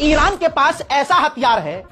Iran के पास ऐसा हथियार है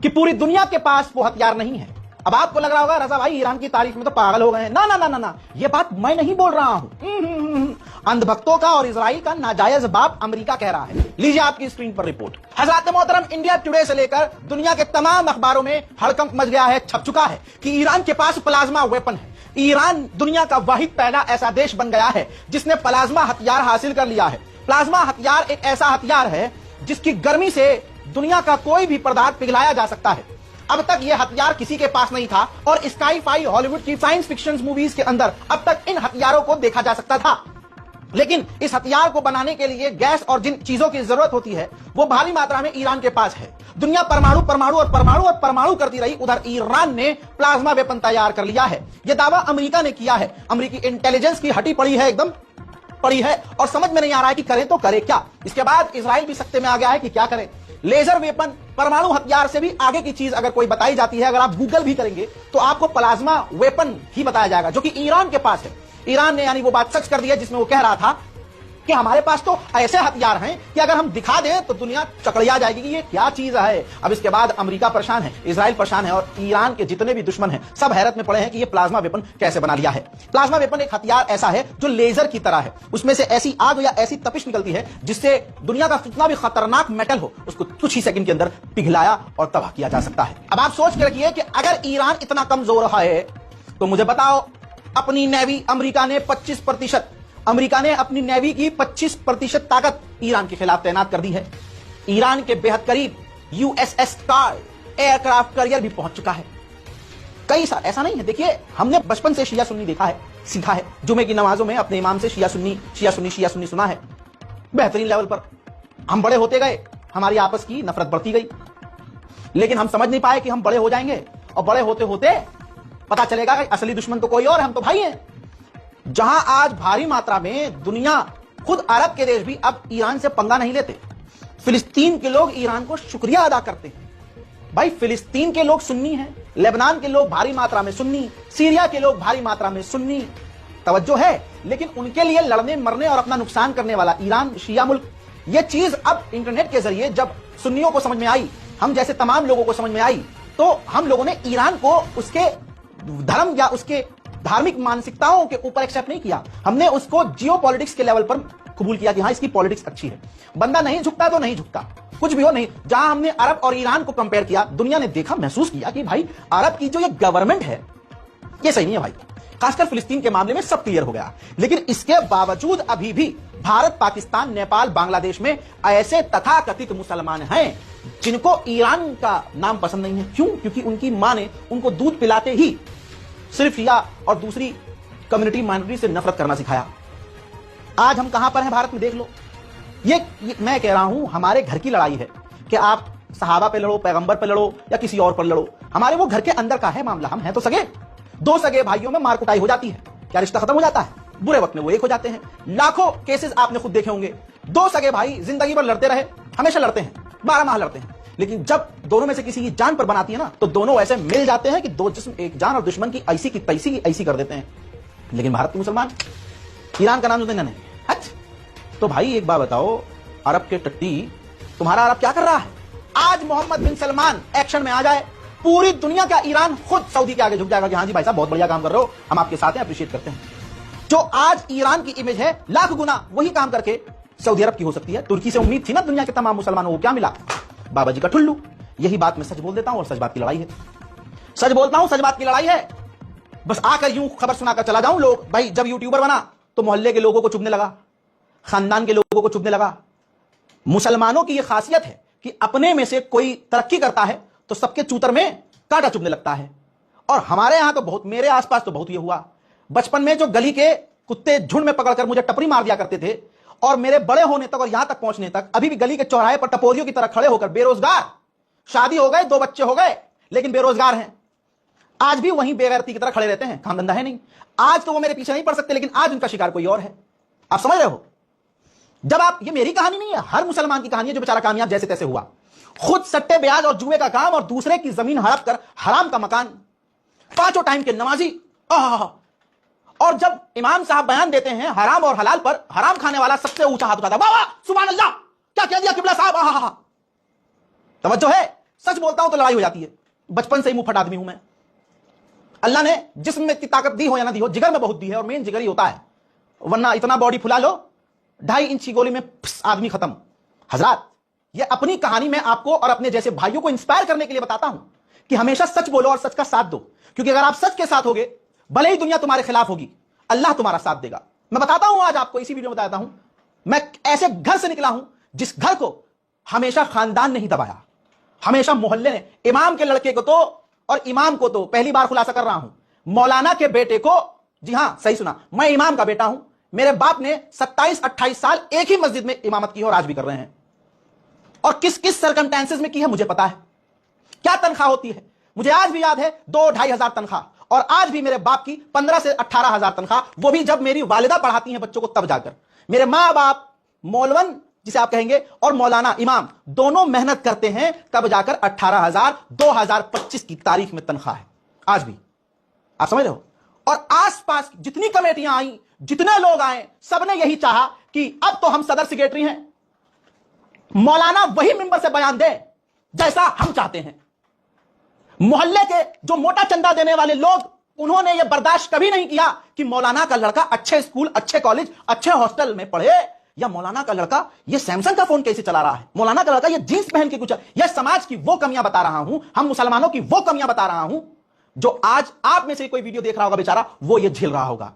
कि पूरी दुनिया के पास वो हथियार नहीं है। अब आपको लग रहा होगा रजा भाई ईरान की तारीफ में तो पागल हो गए हैं। ना ना ना ना ना, ये बात मैं नहीं बोल रहा हूं। अंधभक्तों का और इजराइल का नाजायज बाप अमेरिका कह रहा है। लीजिए आपकी स्क्रीन पर रिपोर्ट। हजरत मोहतरम, इंडिया टुडे से लेकर दुनिया के तमाम अखबारों में हड़कंप मच गया है, छप चुका है कि ईरान के पास प्लाज्मा वेपन है। ईरान दुनिया का वाहिद पहला ऐसा देश बन गया है जिसने प्लाज्मा हथियार हासिल कर लिया है। प्लाज्मा हथियार एक ऐसा हथियार है जिसकी गर्मी से दुनिया का कोई भी पदार्थ पिघलाया जा सकता है। अब तक यह हथियार किसी के पास नहीं था और स्काई फाई हॉलीवुड की साइंस फिक्शन मूवीज के अंदर अब तक इन हथियारों को देखा जा सकता था। लेकिन इस हथियार को बनाने के लिए गैस और जिन चीजों की जरूरत होती है वो भारी मात्रा में ईरान के पास है। दुनिया परमाणु परमाणु और परमाणु और परमाणु करती रही, उधर ईरान ने प्लाज्मा वेपन तैयार कर लिया है। यह दावा अमेरिका ने किया है। अमेरिकी इंटेलिजेंस की हटी पड़ी है, एकदम पड़ी है, और समझ में नहीं आ रहा है कि करें तो करे क्या। इसके बाद इजराइल भी सख्ते में आ गया है कि क्या करें। लेजर वेपन, परमाणु हथियार से भी आगे की चीज अगर कोई बताई जाती है, अगर आप गूगल भी करेंगे तो आपको प्लाज्मा वेपन ही बताया जाएगा जो कि ईरान के पास है। ईरान ने यानी वो बात सच कर दी है जिसमें वो कह रहा था कि हमारे पास तो ऐसे हथियार हैं कि अगर हम दिखा दें तो दुनिया चकड़िया जाएगी कि ये क्या चीज है। अब इसके बाद अमेरिका परेशान है, इजराइल परेशान है और ईरान के जितने भी दुश्मन हैं सब हैरत में पड़े हैं कि ये प्लाज्मा वेपन कैसे बना लिया है। प्लाज्मा वेपन एक हथियार ऐसा है जो लेजर की तरह है। उसमें से ऐसी आग या ऐसी तपिश निकलती है जिससे दुनिया का कितना भी खतरनाक मेटल हो उसको कुछ ही सेकंड के अंदर पिघलाया और तबाह किया जा सकता है। अब आप सोच के रखिए कि अगर ईरान इतना कमजोर है तो मुझे बताओ, अपनी नेवी अमेरिका ने 25%, अमेरिका ने अपनी नेवी की 25% ताकत ईरान के खिलाफ तैनात कर दी है। ईरान के बेहद करीब यूएसएस कार्ड एयरक्राफ्ट कैरियर भी पहुंच चुका है। कई साल ऐसा नहीं है, देखिए हमने बचपन से शिया सुन्नी देखा है, सीखा है। जुमे की नमाजों में अपने इमाम से शिया सुन्नी सुना है बेहतरीन लेवल पर। हम बड़े होते गए, हमारी आपस की नफरत बढ़ती गई, लेकिन हम समझ नहीं पाए कि हम बड़े हो जाएंगे और बड़े होते होते पता चलेगा कि असली दुश्मन तो कोई और, हम तो भाई हैं। जहां आज भारी मात्रा में दुनिया, खुद अरब के देश भी अब ईरान से पंगा नहीं लेते। फिलिस्तीन के लोग ईरान को शुक्रिया अदा करते हैं। भाई फिलिस्तीन के लोग सुन्नी हैं, लेबनान के लोग भारी मात्रा में सुन्नी, सीरिया के लोग भारी मात्रा में सुन्नी, तवज्जो है। लेकिन उनके लिए लड़ने मरने और अपना नुकसान करने वाला ईरान शिया मुल्क। यह चीज अब इंटरनेट के जरिए जब सुन्नियों को समझ में आई, हम जैसे तमाम लोगों को समझ में आई, तो हम लोगों ने ईरान को उसके धर्म या उसके धार्मिक मानसिकताओं के ऊपर एक्सेप्ट नहीं किया, हमने उसको जियो पॉलिटिक्स के लेवल पर कबूल किया कि हाँ इसकी पॉलिटिक्स अच्छी है। बंदा नहीं झुकता तो नहीं झुकता, कुछ भी हो नहीं। जहां हमने अरब और ईरान को कंपेयर किया, दुनिया ने देखा, महसूस किया कि भाई अरब की जो ये गवर्नमेंट है ये सही नहीं है भाई। खासकर फिलिस्तीन के मामले में सब क्लियर हो गया। लेकिन इसके बावजूद अभी भी भारत, पाकिस्तान, नेपाल, बांग्लादेश में ऐसे तथाकथित मुसलमान हैं जिनको ईरान का नाम पसंद नहीं है। क्यों? क्योंकि उनकी मां ने उनको दूध पिलाते ही सिर्फ शिया और दूसरी कम्युनिटी माइनॉरिटी से नफरत करना सिखाया। आज हम कहां पर हैं भारत में, देख लो। ये मैं कह रहा हूं हमारे घर की लड़ाई है कि आप सहाबा पे लड़ो, पैगंबर पे लड़ो या किसी और पर लड़ो। हमारे वो घर के अंदर का है मामला। हम हैं तो सगे, दो सगे भाइयों में मार कुटाई हो जाती है, क्या रिश्ता खत्म हो जाता है? बुरे वक्त में वो एक हो जाते हैं। लाखों केसेस आपने खुद देखे होंगे, दो सगे भाई जिंदगी भर लड़ते रहे, हमेशा लड़ते हैं, 12 माह लड़ते हैं, लेकिन जब दोनों में से किसी की जान पर बनाती है ना तो दोनों ऐसे मिल जाते हैं कि दो जिस्म एक जान, और दुश्मन की ऐसी की तैसी की ऐसी कर देते हैं। लेकिन भारत के मुसलमान ईरान का नाम लेते नहीं। तो भाई एक बात बताओ, अरब के टट्टी, तुम्हारा अरब क्या कर रहा है? आज मोहम्मद बिन सलमान एक्शन में आ जाए, पूरी दुनिया का ईरान खुद सऊदी के आगे झुक जाएगा कि हाँ जी भाई साहब बहुत बढ़िया काम कर रहे हो, हम आपके साथ हैं, अप्रिशिएट करते हैं। जो आज ईरान की इमेज है लाख गुना वही काम करके सऊदी अरब की हो सकती है। तुर्की से उम्मीद थी ना दुनिया के तमाम मुसलमानों को, क्या मिला? बाबा जी का ठुल्लू। यही बात मैं सच बोल देता हूं और सच बात की लड़ाई है। सच बोलता हूं, सच बात की लड़ाई है। बस आकर यूं खबर सुनाकर चला जाऊं। लोग भाई जब यूट्यूबर बना तो मोहल्ले के लोगों को चुभने लगा, खानदान के लोगों को चुभने लगा। मुसलमानों की यह खासियत है कि अपने में से कोई तरक्की करता है तो सबके चूतर में कांटा चुभने लगता है। और हमारे यहां तो बहुत, मेरे आसपास तो बहुत ये हुआ। बचपन में जो गली के कुत्ते झुंड में पकड़कर मुझे टपरी मार दिया करते थे, और मेरे बड़े होने तक और यहां तक पहुंचने तक अभी भी गली के चौराहे पर टपोरियों की तरह खड़े होकर बेरोजगार, शादी हो गए, 2 बच्चे हो गए, लेकिन बेरोजगार हैं, आज भी वहीं बेगैरती की तरह खड़े रहते हैं, काम धंधा है नहीं। आज तो वो मेरे पीछे नहीं पड़ सकते, लेकिन आज उनका शिकार कोई और है। आप समझ रहे हो? जब आप, ये मेरी कहानी नहीं है, हर मुसलमान की कहानी है जो बेचारा कामयाब जैसे तैसे हुआ। खुद सट्टे ब्याज और जुए का काम और दूसरे की जमीन हड़प कर हराम का मकान, 5 टाइम के नमाजी। और जब इमाम साहब बयान देते हैं हराम और हलाल पर, हराम खाने वाला सबसे ऊंचा हाथ उठाता है, वाह वाह सुभान अल्लाह, क्या कह दिया किबला साहब, توجہ ہے, سچ بولتا ہوں تو لڑائی ہو جاتی ہے. بچپن سے ہی منہ پھٹ آدمی ہوں میں. اللہ نے جسم میں اتنی طاقت دی ہو یا نہ دی ہو, جگر میں بہت دی ہے, اور مین جگر ہی ہوتا ہے, ورنہ اتنا باڈی پھلا لو 2.5 انچ کی گولی میں آدمی ختم. حضرات, یہ اپنی کہانی میں آپ کو اور اپنے جیسے بھائیوں کو انسپائر کرنے کے لیے بتاتا ہوں کہ ہمیشہ سچ بولو اور سچ کا ساتھ دو, کیونکہ اگر آپ سچ کے ساتھ ہوگے, بھلے ہی دنیا تمہارے خلاف ہوگی, اللہ تمہارا ساتھ دے گا. میں بتاتا ہوں آج آپ کو, اسی ویڈیو میں بتاتا ہوں, میں ایسے گھر سے نکلا ہوں جس گھر کو ہمیشہ خاندان نہیں دبایا, ہمیشہ محلے نے. امام کے لڑکے کو تو, اور امام کو تو پہلی بار خلاصہ کر رہا ہوں, مولانا کے بیٹے کو, جی ہاں صحیح سنا, میں امام کا بیٹا ہوں, میرے باپ نے 27-28 سال ایک ہی مسجد میں امامت کی ہے اور آج بھی کر رہے ہیں. اور کس کس سرکمٹینسز میں کی ہے مجھے پتا ہے, کیا تنخواہ ہوتی ہے مجھے آج بھی یاد ہے, 2-2.5 ہزار تنخواہ, اور آج بھی میرے باپ کی 15 سے 18 ہزار تنخواہ, وہ بھی جب میری والدہ پڑھاتی ہیں بچوں کو تب جا کر. میرے ماں باپ مولون جسے آپ کہیں گے اور مولانا امام دونوں محنت کرتے ہیں, تب جا کر 18,000 2025 کی تاریخ میں تنخواہ ہے آج بھی. آپ سمجھ رہے ہو؟ اور آس پاس جتنی کمیٹیاں آئیں, جتنے لوگ آئے, سب نے یہی چاہا کہ اب تو ہم صدر سیکریٹری ہیں, مولانا وہی ممبر سے بیان دے جیسا ہم چاہتے ہیں. محلے کے جو موٹا چندہ دینے والے لوگ, انہوں نے یہ برداشت کبھی نہیں کیا کہ مولانا کا لڑکا اچھے اسکول, اچھے کالج, اچھے ہاسٹل میں پڑھے, یا مولانا کا لڑکا یہ سیمسنگ کا فون کیسے چلا رہا ہے, مولانا کا لڑکا یہ جینس پہن کے کچھ. یہ سماج کی وہ کمیاں بتا رہا ہوں, ہم مسلمانوں کی وہ کمیاں بتا رہا ہوں جو آج آپ میں سے کوئی ویڈیو دیکھ رہا ہوگا بیچارہ, وہ یہ جھیل رہا ہوگا.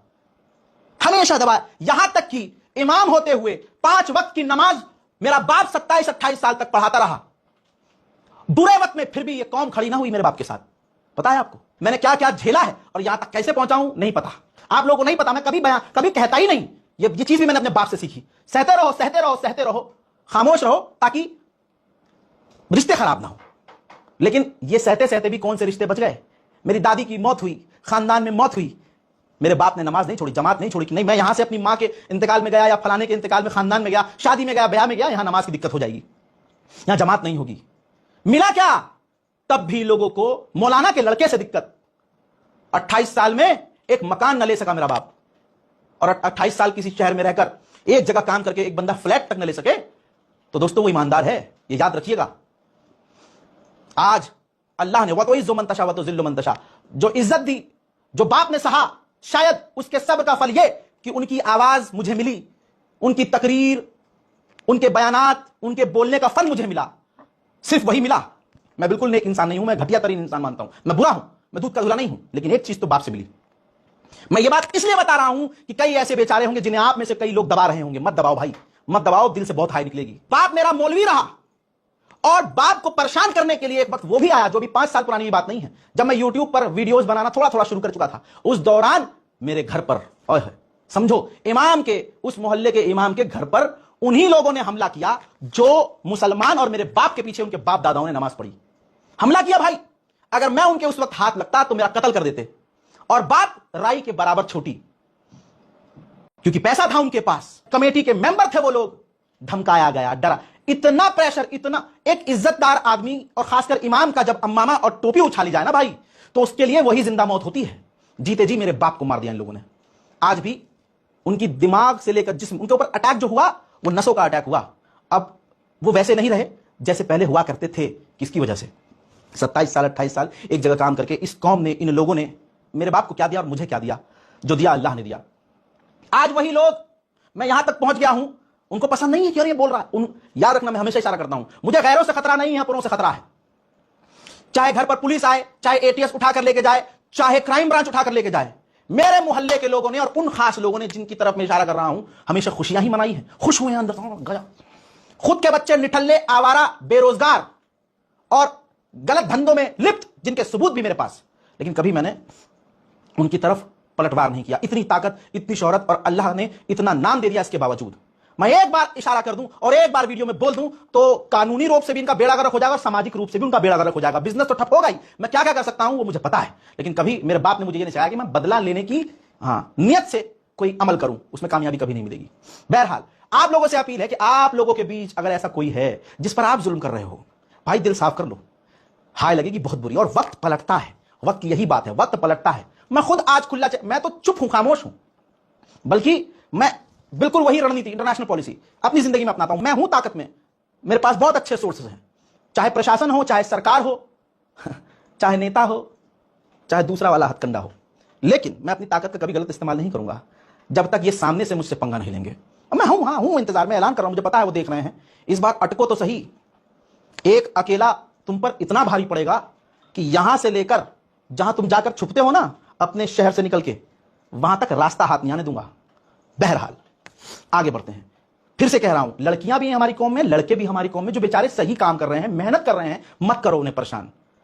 ہمیشہ دبا, یہاں تک کہ امام ہوتے ہوئے 5 وقت کی نماز میرا باپ 27-28 سال تک پڑھاتا رہا. برے وقت میں پھر بھی یہ قوم کھڑی نہ ہوئی میرے باپ کے ساتھ. پتا ہے آپ کو میں نے کیا کیا جھیلا ہے, اور یہاں تک کیسے پہنچا ہوں نہیں پتا. آپ لوگوں کو نہیں پتا, میں کبھی کہتا ہی نہیں. یہ چیز بھی میں نے اپنے باپ سے سیکھی. سہتے رہو, سہتے رہو, سہتے رہو, خاموش رہو تاکہ رشتے خراب نہ ہو. لیکن یہ سہتے سہتے بھی کون سے رشتے بچ گئے. میری دادی کی موت ہوئی, خاندان میں موت ہوئی, میرے باپ نے نماز نہیں چھوڑی, جماعت نہیں چھوڑی کہ نہیں میں یہاں سے اپنی ماں کے انتقال میں گیا, یا فلانے کے انتقال میں خاندان میں گیا, شادی میں گیا, بیاہ میں گیا, یہاں نماز کی دقت ہو جائے گی, یہاں جماعت نہیں ہوگی. ملا کیا, تب بھی لوگوں کو مولانا کے لڑکے سے دقت. 28 سال میں ایک مکان نہ لے سکا میرا باپ, اور 28 سال کسی شہر میں رہ کر ایک جگہ کام کر کے ایک بندہ فلیٹ تک نہ لے سکے, تو دوستو وہ ایماندار ہے, یہ یاد رکھیے گا. آج اللہ نے وَتُعِزُّ مَن تَشَاءُ وَتُذِلُّ مَن تَشَاءُ جو عزت دی, جو باپ نے سہا, شاید اس کے صبر کا پھل یہ کہ ان کی آواز مجھے ملی, ان کی تقریر, ان کے بیانات, ان کے بولنے کا فن مجھے ملا. صرف وہی ملا. میں بالکل نیک انسان نہیں ہوں, میں گھٹیا ترین انسان مانتا ہوں, میں برا ہوں, میں دودھ کا دھلا نہیں ہوں, لیکن ایک چیز تو باپ سے ملی. میں یہ بات اس لیے بتا رہا ہوں کہ کئی ایسے بیچارے ہوں گے جنہیں آپ میں سے کئی لوگ دبا رہے ہوں گے. مت دباؤ بھائی, مت دباؤ, دل سے بہت ہائی نکلے گی. باپ میرا مولوی رہا, اور باپ کو پریشان کرنے کے لیے ایک وقت وہ بھی آیا, جو بھی 5 سال پرانی بات نہیں ہے, جب میں یوٹیوب پر ویڈیوز بنانا تھوڑا تھوڑا شروع کر چکا تھا. اس دوران میرے گھر پر, سمجھو امام کے, اس محلے کے امام کے گھر پر انہی لوگوں نے حملہ کیا جو مسلمان اور میرے باپ کے پیچھے ان کے باپ داداؤں نے نماز پڑھی. حملہ کیا بھائی. اگر میں ان کے اس وقت ہاتھ لگتا تو میرا قتل کر دیتے, اور بات رائی کے برابر چھوٹی, کیونکہ پیسہ تھا ان کے پاس, کمیٹی کے ممبر تھے وہ لوگ. دھمکایا گیا, ڈرا, اتنا پریشر, اتنا. ایک عزت دار آدمی اور خاص کر امام کا جب امامہ اور ٹوپی اچھالی جائے نا بھائی, تو اس کے لیے وہی زندہ موت ہوتی ہے. جیتے جی میرے باپ کو مار دیا ان لوگوں نے. آج بھی ان کی دماغ سے لے کر جسم, ان کے اوپر اٹیک جو ہوا وہ نسوں کا اٹیک ہوا. اب وہ ویسے نہیں رہے جیسے پہلے ہوا کرتے تھے. کس کی وجہ سے؟ 27 سال 28 سال ایک جگہ کام کر کے اس قوم نے, ان لوگوں نے میرے باپ کو کیا دیا اور مجھے کیا دیا؟ جو دیا اللہ نے دیا. آج وہی لوگ, میں یہاں تک پہنچ گیا ہوں, ان کو پسند نہیں ہے کہ یہ بول رہا ہے. یاد رکھنا, میں ہمیشہ اشارہ کرتا ہوں, مجھے غیروں سے خطرہ نہیں ہے, اپنوں سے خطرہ ہے. چاہے گھر پر پولیس آئے, چاہے اے ٹی ایس اٹھا کر لے کے جائے, چاہے کرائم برانچ اٹھا کر لے کے جائے, میرے محلے کے لوگوں نے اور ان خاص لوگوں نے جن کی طرف میں اشارہ کر رہا ہوں ہمیشہ خوشیاں ہی منائی ہیں. خوش ہوئے ہیں اندر گیا. خود کے بچے نٹھلے, آوارہ, بے روزگار اور غلط دھندوں میں لپت, جن کے ثبوت بھی میرے پاس, لیکن کبھی میں نے ان کی طرف پلٹوار نہیں کیا. اتنی طاقت, اتنی شہرت, اور اللہ نے اتنا نام دے دیا, اس کے باوجود میں ایک بار اشارہ کر دوں اور ایک بار ویڈیو میں بول دوں تو قانونی روپ سے بھی ان کا بیڑا غرق ہو جائے گا, اور سماجک روپ سے بھی ان کا بیڑا غرق ہو جائے گا. بزنس تو ٹھپ ہوگا ہی. میں کیا کر سکتا ہوں وہ مجھے پتا ہے, لیکن کبھی میرے باپ نے مجھے یہ نہیں چاہا کہ میں بدلہ لینے کی نیت سے کوئی عمل کروں, اس میں کامیابی کبھی نہیں ملے گی. بہرحال آپ لوگوں سے اپیل ہے کہ آپ لوگوں کے بیچ اگر ایسا کوئی ہے جس پر آپ ظلم کر رہے ہو, بھائی دل صاف کر لو. ہائے لگے گی بہت بری, اور وقت پلٹتا ہے, وقت یہی بات ہے, وقت پلٹتا ہے. میں خود آج کھلا, میں تو چپ ہوں, خاموش ہوں, بلکہ میں بالکل وہی رننیتی, انٹرنیشنل پالیسی اپنی زندگی میں اپناتا ہوں. میں ہوں طاقت میں, میرے پاس بہت اچھے سورسز ہیں, चाहे प्रशासन हो, चाहे सरकार हो, चाहे नेता हो, चाहे दूसरा वाला हथकंडा हो। लेकिन मैं अपनी ताकत का कभी गलत इस्तेमाल नहीं करूंगा जब तक ये सामने से मुझसे पंगा नहीं लेंगे। मैं हूं इंतजार में, ऐलान कर रहा हूं, मुझे पता है वो देख रहे हैं। इस बार अटको तो सही, एक अकेला तुम पर इतना भारी पड़ेगा कि यहां से लेकर जहां तुम जाकर छुपते हो ना अपने शहर से निकल के, वहां तक रास्ता हाथ नहीं आने दूंगा। बहरहाल आगे बढ़ते हैं। फिर से कह रहा हूं, लड़कियां भी हैं हमारी कौम में, लड़के भी हमारी कौम में जो बेचारे सही काम कर रहे हैं, मेहनत कर रहे हैं, मत करो उन्हें परेशान।